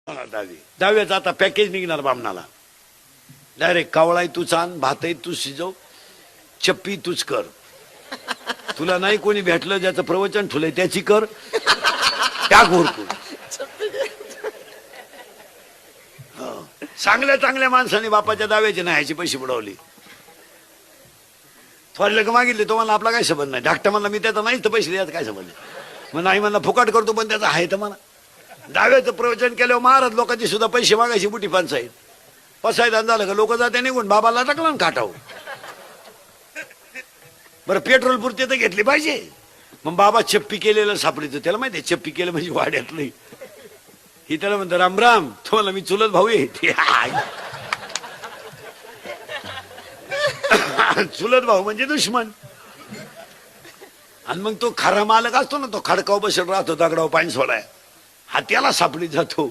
दहाव्याचं आता पॅकेज निघणार बामणाला. डायरेक्ट कावळाही तूच आण, भातही तूच शिजव, चप्पी तूच कर. तुला नाही कोणी भेटलं ज्याचं प्रवचन ठुलंय त्याची कर, त्या घोरकू. चांगल्या चांगल्या माणसाने बापाच्या दाव्याचे न्यायचे पैसे बुडवले. थोडलं का मागितले तुम्हाला आपला काय संबंध नाही. धाकटा म्हणला मी त्याचा नाही तर पैसे द्यायचं काय संबंध. मग नाही म्हणला फुकाट करतो पण त्याचा आहे तर म्हणा. दाव्याचं प्रवचन केल्यावर महाराज लोकांचे सुद्धा पैसे मागायची बुटी पंचायत. पसायदान झालं का लोक जाते निघून बाबाला टाकला ना काटाव. बरं पेट्रोल पुरते तर घेतली पाहिजे. मग बाबा चप्पी केलेलं सापडीचं त्याला माहितीये चप्पी केलं म्हणजे वाड्यातलं. ही त्याला म्हणतो राम राम, तुम्हाला मी चुलत भाऊ आहे. चुलत भाऊ म्हणजे दुश्मन. आणि मग तो खरा मालक असतो ना तो खडकाव बसत राहतो दगडाव पाणी सोडाय, हा त्याला सापडीत जातो.